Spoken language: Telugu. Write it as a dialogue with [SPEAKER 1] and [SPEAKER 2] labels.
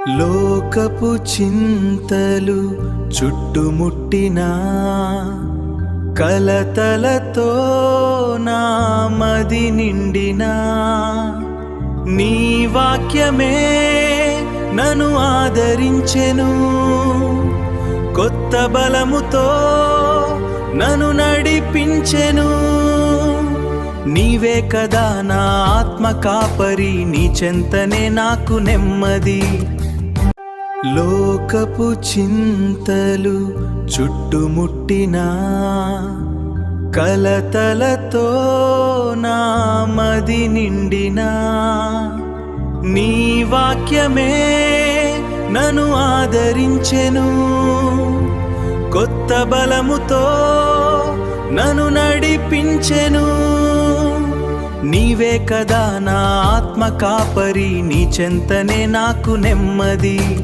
[SPEAKER 1] లోకపు చింతలు చుట్టుముట్టినా కలతలతో నా మది నిండినా నీ వాక్యమే నన్ను ఆదరించెను. కొత్త బలముతో నన్ను నడిపించెను. నీవే కదా నా ఆత్మ కాపరి, నీ చెంతనే నాకు నెమ్మది. లోకపు చింతలు చుట్టుముట్టినా కలతలతో నా మది నిండినా నీ వాక్యమే నన్ను ఆదరించెను. కొత్త బలముతో నన్ను నడిపించెను. నీవే కదా నా ఆత్మ కాపరి, నీ చెంతనే నాకు నెమ్మది.